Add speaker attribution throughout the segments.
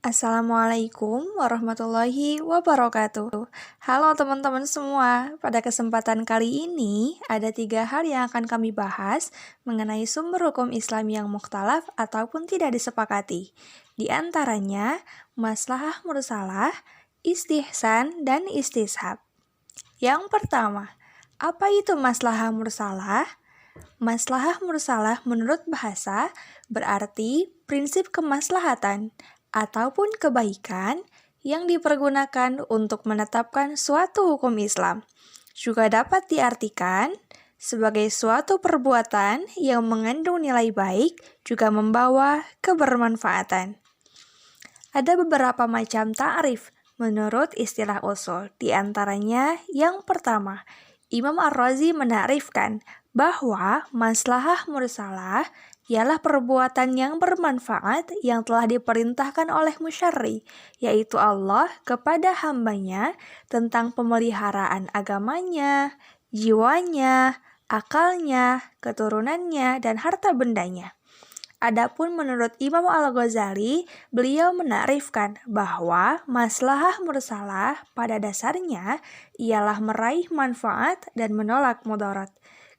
Speaker 1: Assalamualaikum warahmatullahi wabarakatuh. Halo teman-teman semua, pada kesempatan kali ini ada 3 hal yang akan kami bahas mengenai sumber hukum Islam yang mukhtalaf ataupun tidak disepakati. Di antaranya, maslahah mursalah, istihsan, dan istishab. Yang pertama, apa itu maslahah mursalah? Maslahah mursalah menurut bahasa berarti prinsip kemaslahatan ataupun kebaikan yang dipergunakan untuk menetapkan suatu hukum Islam. Juga dapat diartikan sebagai suatu perbuatan yang mengandung nilai baik juga membawa kebermanfaatan. Ada beberapa macam ta'rif menurut istilah usul. Di antaranya yang pertama, Imam Ar-Razi menakrifkan bahwa maslahah mursalah ialah perbuatan yang bermanfaat yang telah diperintahkan oleh musyarri, yaitu Allah kepada hambanya tentang pemeliharaan agamanya, jiwanya, akalnya, keturunannya, dan harta bendanya. Adapun menurut Imam Al-Ghazali, beliau menakrifkan bahwa maslahah mursalah pada dasarnya ialah meraih manfaat dan menolak mudarat.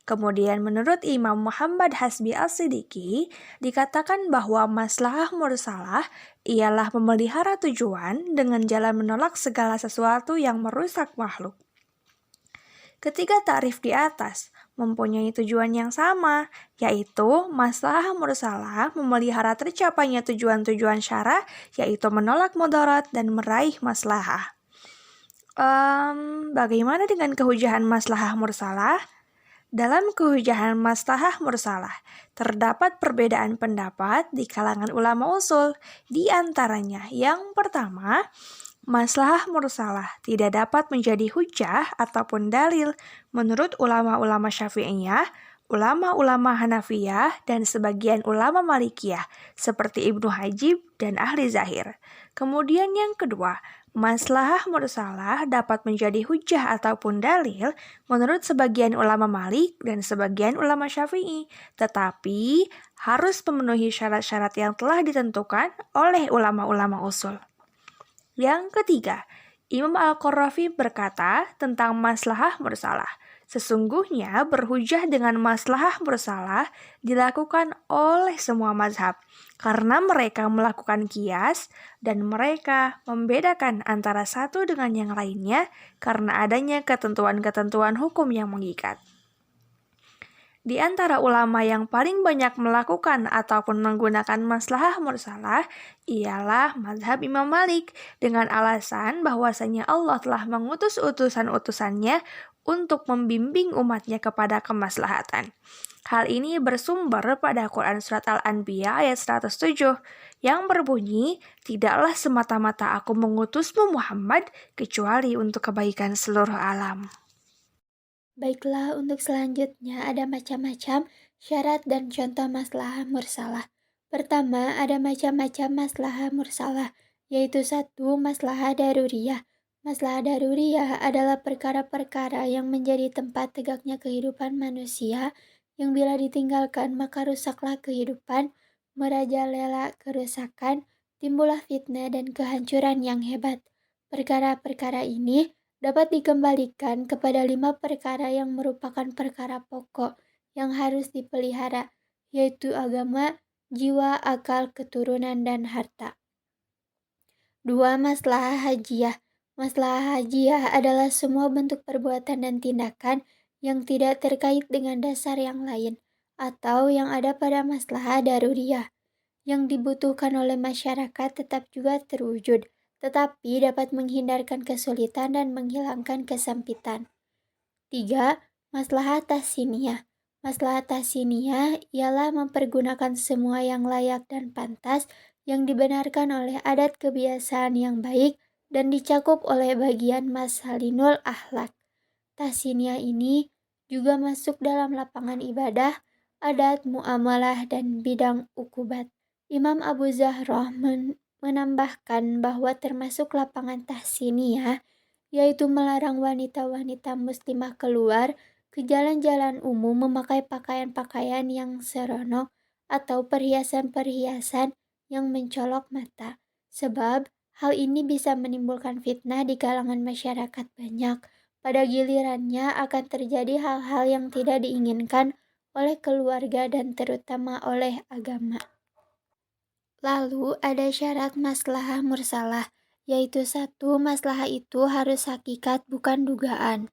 Speaker 1: Kemudian menurut Imam Muhammad Hasbi As-Siddiqi, dikatakan bahwa maslahah mursalah ialah memelihara tujuan dengan jalan menolak segala sesuatu yang merusak makhluk. Ketiga tarif di atas mempunyai tujuan yang sama, yaitu maslahah mursalah memelihara tercapainya tujuan-tujuan syara, yaitu menolak mudarat dan meraih maslahah. Bagaimana dengan kehujahan maslahah mursalah? Dalam kehujahan maslahah mursalah, terdapat perbedaan pendapat di kalangan ulama usul. Di antaranya, yang pertama, maslahah mursalah tidak dapat menjadi hujah ataupun dalil menurut ulama-ulama Syafi'iyah, ulama-ulama Hanafiyah, dan sebagian ulama Malikiyah seperti Ibnu Hajib dan ahli zahir. Kemudian yang kedua, maslahah mursalah dapat menjadi hujah ataupun dalil menurut sebagian ulama Malik dan sebagian ulama Syafi'i, tetapi harus memenuhi syarat-syarat yang telah ditentukan oleh ulama-ulama usul. Yang ketiga, Imam Al-Qurrafi berkata tentang maslahah mursalah. Sesungguhnya berhujah dengan maslahah mursalah dilakukan oleh semua mazhab, karena mereka melakukan qiyas dan mereka membedakan antara satu dengan yang lainnya karena adanya ketentuan-ketentuan hukum yang mengikat. Di antara ulama yang paling banyak melakukan ataupun menggunakan maslahah mursalah ialah mazhab Imam Malik dengan alasan bahwasanya Allah telah mengutus utusan-utusannya untuk membimbing umatnya kepada kemaslahatan. Hal ini bersumber pada Quran Surat Al-Anbiya ayat 107 yang berbunyi, "Tidaklah semata-mata aku mengutusmu Muhammad kecuali untuk kebaikan seluruh alam."
Speaker 2: Baiklah, untuk selanjutnya ada macam-macam syarat dan contoh maslahah mursalah. Pertama, ada macam-macam maslahah mursalah, yaitu 1. Maslahah daruriyah. Maslahah daruriyah adalah perkara-perkara yang menjadi tempat tegaknya kehidupan manusia, yang bila ditinggalkan maka rusaklah kehidupan, merajalela kerusakan, timbullah fitnah dan kehancuran yang hebat. Perkara-perkara ini dapat dikembalikan kepada 5 perkara yang merupakan perkara pokok yang harus dipelihara, yaitu agama, jiwa, akal, keturunan, dan harta. 2. Maslahah hajiyah. Maslahah hajiyah adalah semua bentuk perbuatan dan tindakan yang tidak terkait dengan dasar yang lain, atau yang ada pada maslahah daruriyah, yang dibutuhkan oleh masyarakat tetap juga terwujud, tetapi dapat menghindarkan kesulitan dan menghilangkan kesempitan. 3. Maslahat tahsiniyah. Maslahat tahsiniyah ialah mempergunakan semua yang layak dan pantas yang dibenarkan oleh adat kebiasaan yang baik dan dicakup oleh bagian masalinul akhlak. Tahsiniyah ini juga masuk dalam lapangan ibadah, adat, muamalah, dan bidang ukubat. Imam Abu Zahroh menambahkan bahwa termasuk lapangan tahsiniyah, yaitu melarang wanita-wanita muslimah keluar ke jalan-jalan umum memakai pakaian-pakaian yang seronok atau perhiasan-perhiasan yang mencolok mata, Sebab hal ini bisa menimbulkan fitnah di kalangan masyarakat banyak. Pada gilirannya akan terjadi hal-hal yang tidak diinginkan oleh keluarga dan terutama oleh agama. Lalu ada syarat maslahah mursalah, yaitu satu, maslahah itu harus hakikat bukan dugaan.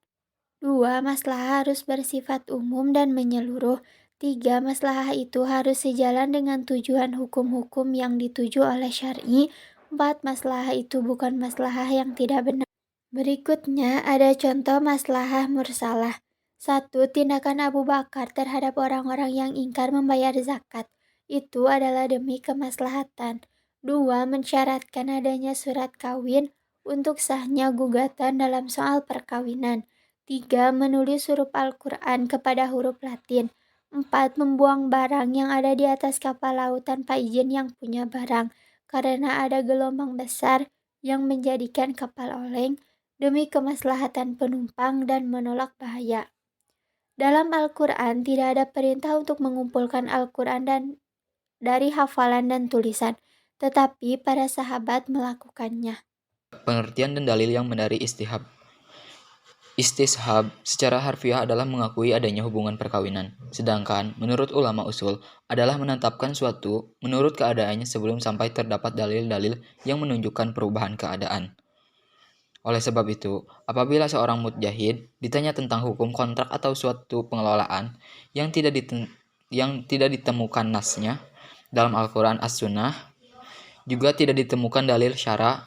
Speaker 2: Dua, maslahah harus bersifat umum dan menyeluruh. Tiga, maslahah itu harus sejalan dengan tujuan hukum-hukum yang dituju oleh syar'i. Empat, maslahah itu bukan maslahah yang tidak benar. Berikutnya ada contoh maslahah mursalah. Satu, tindakan Abu Bakar terhadap orang-orang yang ingkar membayar zakat. Itu adalah demi kemaslahatan. Dua, mensyaratkan adanya surat kawin untuk sahnya gugatan dalam soal perkawinan. Tiga, menulis huruf Al-Quran kepada huruf Latin. Empat, membuang barang yang ada di atas kapal laut tanpa izin yang punya barang, karena ada gelombang besar yang menjadikan kapal oleng demi kemaslahatan penumpang dan menolak bahaya. Dalam Al-Quran tidak ada perintah untuk mengumpulkan Al-Quran dari hafalan dan tulisan, tetapi para sahabat melakukannya.
Speaker 3: Pengertian dan dalil yang mendari istihab. Istishab secara harfiah adalah mengakui adanya hubungan perkawinan, sedangkan menurut ulama usul adalah menetapkan suatu menurut keadaannya sebelum sampai terdapat dalil-dalil yang menunjukkan perubahan keadaan. Oleh sebab itu, apabila seorang mujtahid ditanya tentang hukum kontrak atau suatu pengelolaan yang tidak ditemukan nasnya dalam Al-Quran As-Sunnah, juga tidak ditemukan dalil syara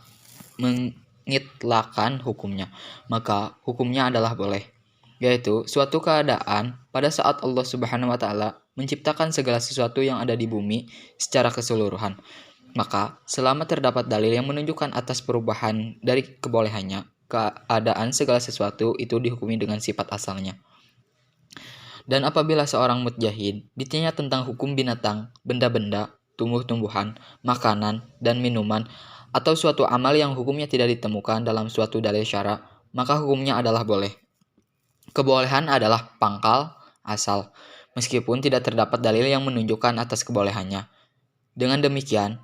Speaker 3: mengitlakan hukumnya, maka hukumnya adalah boleh, yaitu suatu keadaan pada saat Allah Subhanahu wa Ta'ala menciptakan segala sesuatu yang ada di bumi secara keseluruhan. Maka selama terdapat dalil yang menunjukkan atas perubahan dari kebolehannya, keadaan segala sesuatu itu dihukumi dengan sifat asalnya. Dan apabila seorang mujtahid ditanya tentang hukum binatang, benda-benda, tumbuh-tumbuhan, makanan, dan minuman, atau suatu amal yang hukumnya tidak ditemukan dalam suatu dalil syara, maka hukumnya adalah boleh. Kebolehan adalah pangkal asal, meskipun tidak terdapat dalil yang menunjukkan atas kebolehannya. Dengan demikian,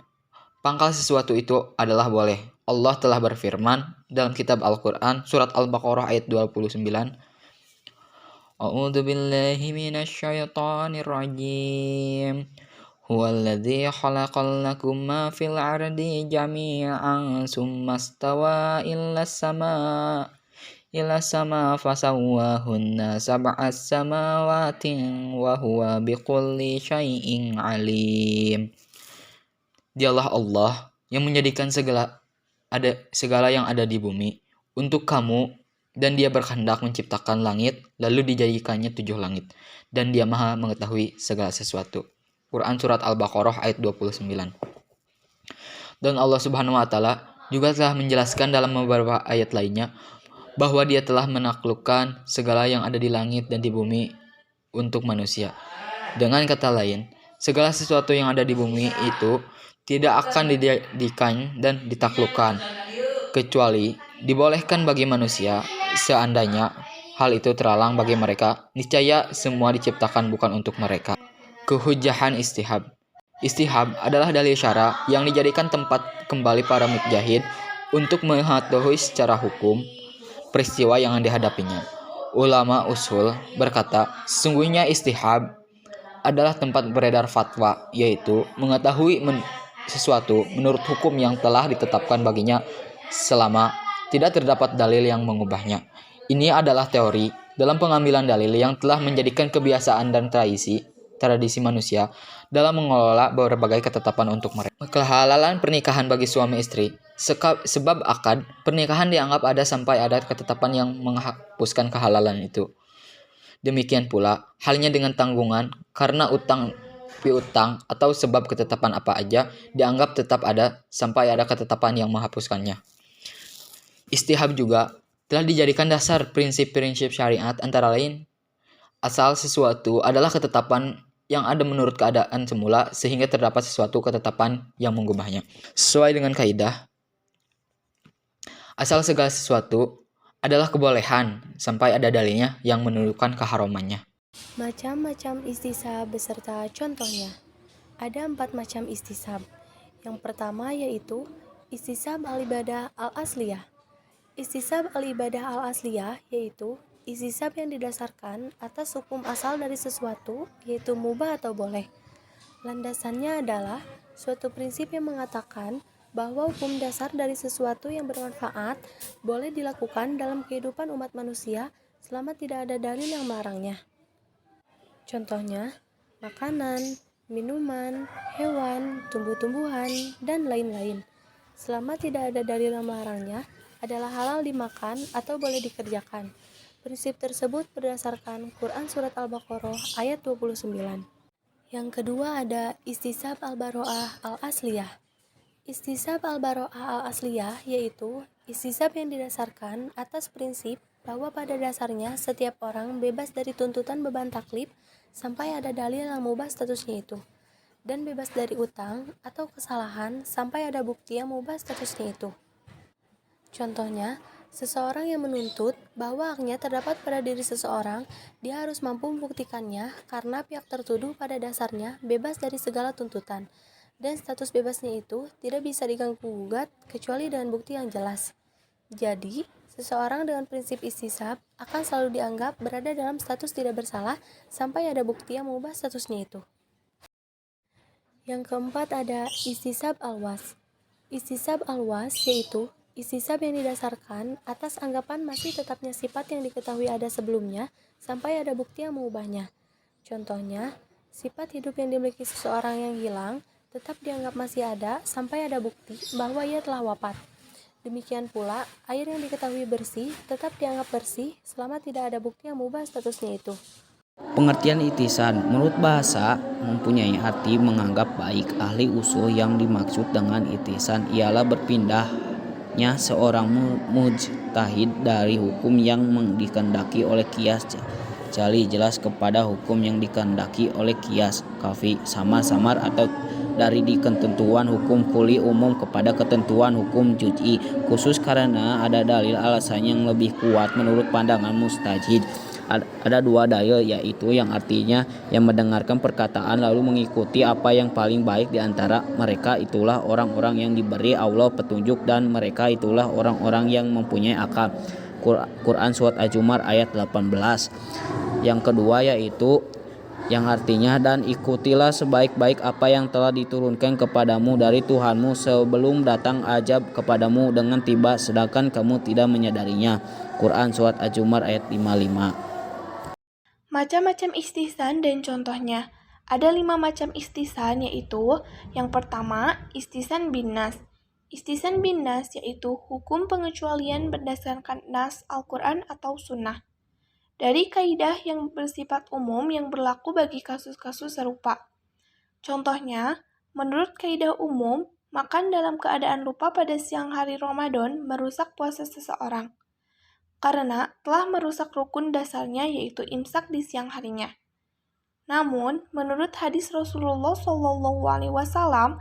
Speaker 3: pangkal sesuatu itu adalah boleh. Allah telah berfirman dalam kitab Al-Quran, surat Al-Baqarah ayat 29, A'udzu billahi minasyaitonir rajim. Huwallazi khalaqal lakum ma fil ardi jami'an tsumma stawa ila sama fasawwahunna sab'as samawati wa huwa bikulli syai'in alim. Dialah Allah yang menjadikan segala yang ada di bumi untuk kamu, dan Dia berkehendak menciptakan langit lalu dijadikannya 7 langit, dan Dia Maha mengetahui segala sesuatu. Quran surat Al-Baqarah ayat 29. Dan Allah Subhanahu wa Ta'ala juga telah menjelaskan dalam beberapa ayat lainnya bahwa Dia telah menaklukkan segala yang ada di langit dan di bumi untuk manusia. Dengan kata lain, segala sesuatu yang ada di bumi itu tidak akan dijadikan dan ditaklukkan, kecuali dibolehkan bagi manusia. Seandainya hal itu terhalang bagi mereka, niscaya semua diciptakan bukan untuk mereka. Kehujahan istihab. Istihab adalah dalil syara yang dijadikan tempat kembali para mujtahid untuk mengetahui secara hukum peristiwa yang dihadapinya. Ulama usul berkata, sesungguhnya istihab adalah tempat beredar fatwa, yaitu mengetahui sesuatu menurut hukum yang telah ditetapkan baginya selama tidak terdapat dalil yang mengubahnya. Ini adalah teori dalam pengambilan dalil yang telah menjadikan kebiasaan dan tradisi manusia dalam mengelola berbagai ketetapan untuk mereka. Kehalalan pernikahan bagi suami istri. Sebab akad pernikahan dianggap ada sampai ada ketetapan yang menghapuskan kehalalan itu. Demikian pula halnya dengan tanggungan, karena utang piutang atau sebab ketetapan apa aja dianggap tetap ada sampai ada ketetapan yang menghapuskannya. Istihab juga telah dijadikan dasar prinsip-prinsip syariat, antara lain asal sesuatu adalah ketetapan yang ada menurut keadaan semula sehingga terdapat sesuatu ketetapan yang mengubahnya. Sesuai dengan kaidah, asal segala sesuatu adalah kebolehan sampai ada dalilnya yang menunjukkan keharamannya.
Speaker 4: Macam-macam istishab beserta contohnya. Ada 4 macam istishab. Yang pertama yaitu Istisab al-ibadah al-asliyah. Istisab al-ibadah al-asliyah yaitu istisab yang didasarkan atas hukum asal dari sesuatu, yaitu mubah atau boleh. Landasannya adalah suatu prinsip yang mengatakan bahwa hukum dasar dari sesuatu yang bermanfaat boleh dilakukan dalam kehidupan umat manusia selama tidak ada dalil yang melarangnya. Contohnya, makanan, minuman, hewan, tumbuh-tumbuhan, dan lain-lain. Selama tidak ada dalil yang melarangnya, adalah halal dimakan atau boleh dikerjakan. Prinsip tersebut berdasarkan Quran Surat Al-Baqarah ayat 29. Yang kedua ada istisab al-baro'ah al-asliyah. Istisab al-baro'ah al-asliyah yaitu istisab yang didasarkan atas prinsip bahwa pada dasarnya setiap orang bebas dari tuntutan beban taklif sampai ada dalil yang mengubah statusnya itu, dan bebas dari utang atau kesalahan sampai ada bukti yang mengubah statusnya itu. Contohnya, seseorang yang menuntut bahwa haknya terdapat pada diri seseorang, dia harus mampu membuktikannya karena pihak tertuduh pada dasarnya bebas dari segala tuntutan, dan status bebasnya itu tidak bisa diganggu-gugat kecuali dengan bukti yang jelas. Jadi, seseorang dengan prinsip istisab akan selalu dianggap berada dalam status tidak bersalah sampai ada bukti yang mengubah statusnya itu. Yang keempat ada istisab al-was. Istisab al-was yaitu istisab yang didasarkan atas anggapan masih tetapnya sifat yang diketahui ada sebelumnya sampai ada bukti yang mengubahnya. Contohnya, sifat hidup yang dimiliki seseorang yang hilang tetap dianggap masih ada sampai ada bukti bahwa ia telah wafat. Demikian pula, air yang diketahui bersih tetap dianggap bersih selama tidak ada bukti yang mengubah statusnya itu.
Speaker 5: Pengertian itisan menurut bahasa mempunyai arti menganggap baik. Ahli usul yang dimaksud dengan itisan ialah berpindahnya seorang mujtahid dari hukum yang dikehendaki oleh qiyas jali jelas kepada hukum yang dikehendaki oleh qiyas khafi samar-samar, atau dari ketentuan hukum kuli umum kepada ketentuan hukum juz'i khusus karena ada dalil alasan yang lebih kuat menurut pandangan mujtahid. Ada dua dalil, yaitu yang artinya yang mendengarkan perkataan lalu mengikuti apa yang paling baik di antara mereka itulah orang-orang yang diberi Allah petunjuk, dan mereka itulah orang-orang yang mempunyai akal. Quran Surat Az-Zumar ayat 18. Yang kedua yaitu yang artinya dan ikutilah sebaik-baik apa yang telah diturunkan kepadamu dari Tuhanmu sebelum datang azab kepadamu dengan tiba sedangkan kamu tidak menyadarinya. Quran Surat Az-Zumar ayat 55.
Speaker 1: Macam-macam istihsan dan contohnya. Ada 5 macam istihsan, yaitu yang pertama, istihsan bin nas. Istihsan bin nas yaitu hukum pengecualian berdasarkan nas Al-Quran atau Sunnah, dari kaidah yang bersifat umum yang berlaku bagi kasus-kasus serupa. Contohnya, menurut kaidah umum, makan dalam keadaan lupa pada siang hari Ramadan merusak puasa seseorang, karena telah merusak rukun dasarnya yaitu imsak di siang harinya. Namun, menurut hadis Rasulullah SAW,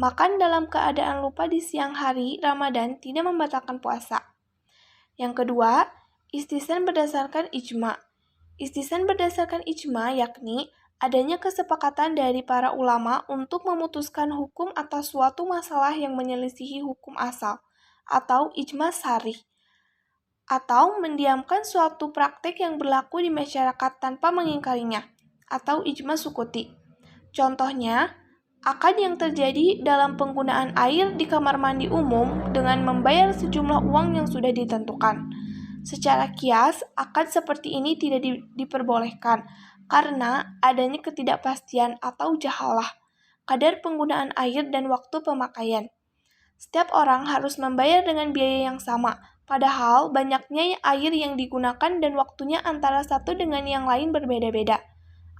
Speaker 1: makan dalam keadaan lupa di siang hari Ramadan tidak membatalkan puasa. Yang kedua, istihsan berdasarkan ijma. Istihsan berdasarkan ijma yakni adanya kesepakatan dari para ulama untuk memutuskan hukum atas suatu masalah yang menyelisihi hukum asal, atau ijma sarih, atau mendiamkan suatu praktik yang berlaku di masyarakat tanpa mengingkarinya, atau ijma sukuti. Contohnya, akad yang terjadi dalam penggunaan air di kamar mandi umum dengan membayar sejumlah uang yang sudah ditentukan. Secara kias, akad seperti ini tidak diperbolehkan karena adanya ketidakpastian atau jahalah kadar penggunaan air dan waktu pemakaian. Setiap orang harus membayar dengan biaya yang sama, padahal banyaknya air yang digunakan dan waktunya antara satu dengan yang lain berbeda-beda.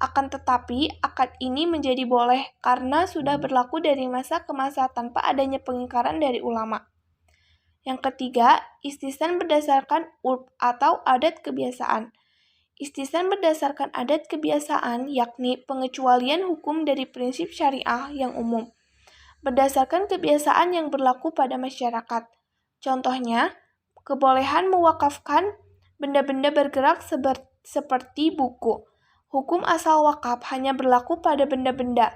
Speaker 1: Akan tetapi, akad ini menjadi boleh karena sudah berlaku dari masa ke masa tanpa adanya pengingkaran dari ulama. Yang ketiga, istihsan berdasarkan urf atau adat kebiasaan. Istihsan berdasarkan adat kebiasaan yakni pengecualian hukum dari prinsip syariah yang umum berdasarkan kebiasaan yang berlaku pada masyarakat. Contohnya, kebolehan mewakafkan benda-benda bergerak seperti buku. Hukum asal wakaf hanya berlaku pada benda-benda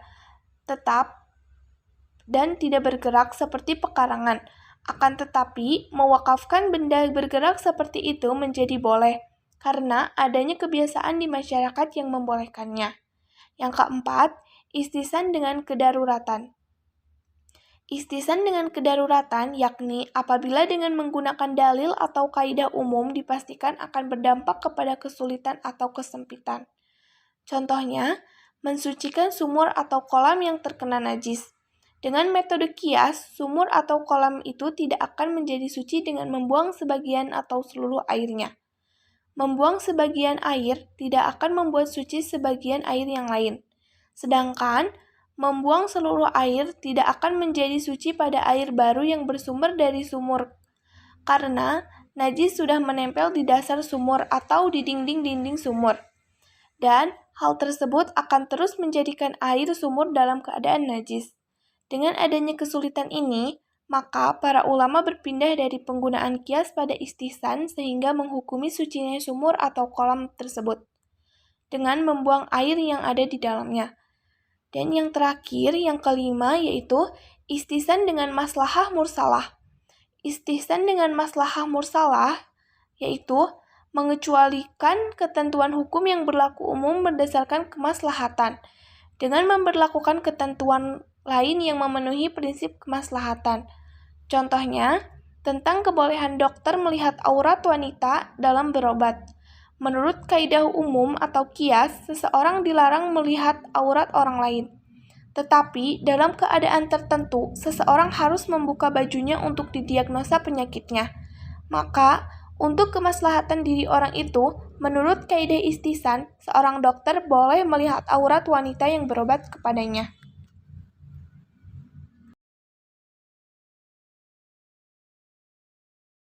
Speaker 1: tetap dan tidak bergerak seperti pekarangan. Akan tetapi, mewakafkan benda bergerak seperti itu menjadi boleh, karena adanya kebiasaan di masyarakat yang membolehkannya. Yang keempat, istisan dengan kedaruratan. Istisan dengan kedaruratan yakni apabila dengan menggunakan dalil atau kaidah umum dipastikan akan berdampak kepada kesulitan atau kesempitan. Contohnya, mensucikan sumur atau kolam yang terkena najis. Dengan metode kias, sumur atau kolam itu tidak akan menjadi suci dengan membuang sebagian atau seluruh airnya. Membuang sebagian air tidak akan membuat suci sebagian air yang lain. Sedangkan, membuang seluruh air tidak akan menjadi suci pada air baru yang bersumber dari sumur, karena najis sudah menempel di dasar sumur atau di dinding-dinding sumur. Dan hal tersebut akan terus menjadikan air sumur dalam keadaan najis. Dengan adanya kesulitan ini, maka para ulama berpindah dari penggunaan kias pada istihsan sehingga menghukumi sucinya sumur atau kolam tersebut dengan membuang air yang ada di dalamnya. Dan yang terakhir, yang kelima, yaitu istihsan dengan maslahah mursalah. Istihsan dengan maslahah mursalah yaitu mengecualikan ketentuan hukum yang berlaku umum berdasarkan kemaslahatan dengan memberlakukan ketentuan lain yang memenuhi prinsip kemaslahatan. Contohnya, tentang kebolehan dokter melihat aurat wanita dalam berobat. Menurut kaidah umum atau kias, seseorang dilarang melihat aurat orang lain. Tetapi, dalam keadaan tertentu, seseorang harus membuka bajunya untuk didiagnosa penyakitnya. Maka, untuk kemaslahatan diri orang itu, menurut kaidah istihsan, seorang dokter boleh melihat aurat wanita yang berobat kepadanya.